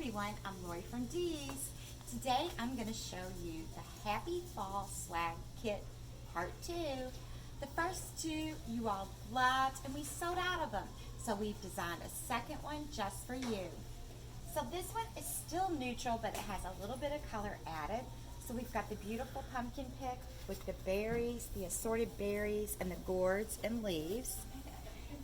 everyone, I'm Lorie from Dee's. Today I'm going to show you the Happy Fall Swag Kit Part 2. The first two you all loved and we sold out of them. So we've designed a second one just for you. So this one is still neutral, but it has a little bit of color added. So we've got the beautiful pumpkin pick with the berries, the assorted berries, and the gourds and leaves.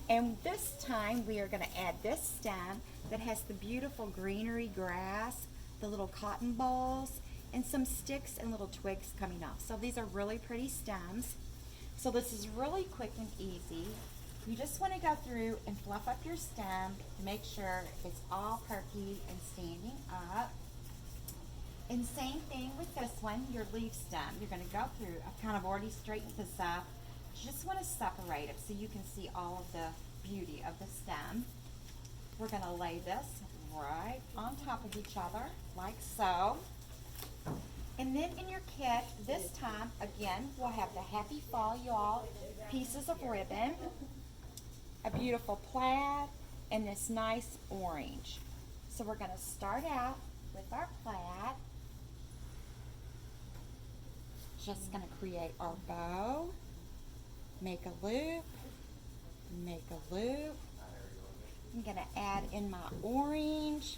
And this time we are going to add this stem that has the beautiful greenery grass, the little cotton balls, and some sticks and little twigs coming off. So these are really pretty stems. So this is really quick and easy. You just want to go through and fluff up your stem, make sure it's all perky and standing up. And same thing with this one, your leaf stem. You're going to go through, I've kind of already straightened this up. You just want to separate it so you can see all of the beauty of the stem. We're going to lay this right on top of each other, like so. And then in your kit, this time, again, we'll have the Happy Fall, y'all, pieces of ribbon, a beautiful plaid, and this nice orange. So we're going to start out with our plaid. Just going to create our bow, make a loop, make a loop. I'm going to add in my orange,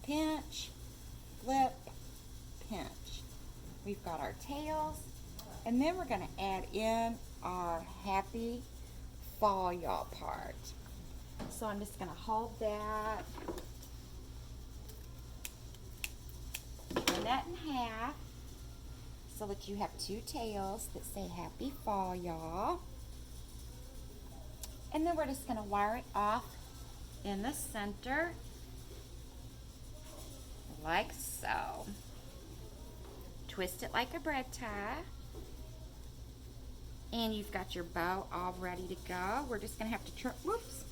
pinch, flip, pinch. We've got our tails, and then we're going to add in our Happy Fall y'all part. So I'm just going to hold that, turn that in half so that you have two tails that say Happy Fall y'all. And then we're just going to wire it off in the center, like so. Twist it like a bread tie. And you've got your bow all ready to go. We're just going to have to trim, whoops.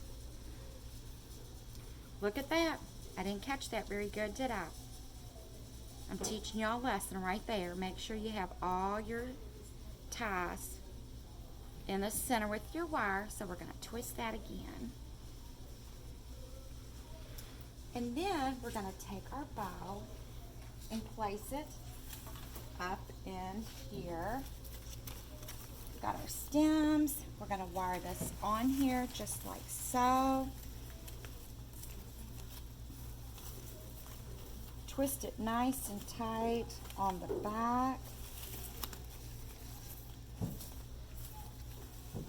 Look at that. I didn't catch that very good, did I? I'm teaching y'all a lesson right there. Make sure you have all your ties in the center with your wire, so we're going to twist that again. And then we're going to take our bow and place it up in here. We've got our stems. We're going to wire this on here just like so. Twist it nice and tight on the back.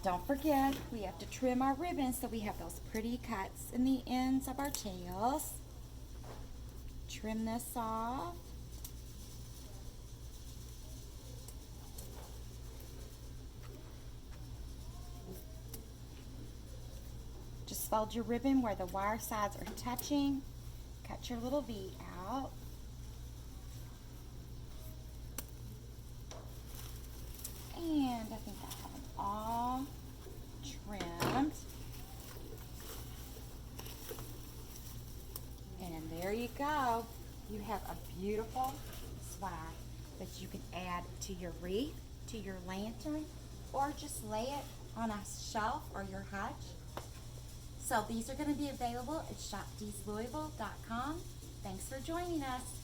Don't forget, we have to trim our ribbons so we have those pretty cuts in the ends of our tails. Trim this off. Just fold your ribbon where the wire sides are touching. Cut your little V out. And I think I have them all trimmed. And there you go. You have a beautiful swag that you can add to your wreath, to your lantern, or just lay it on a shelf or your hutch. So these are going to be available at shopdeeslouisville.com. Thanks for joining us.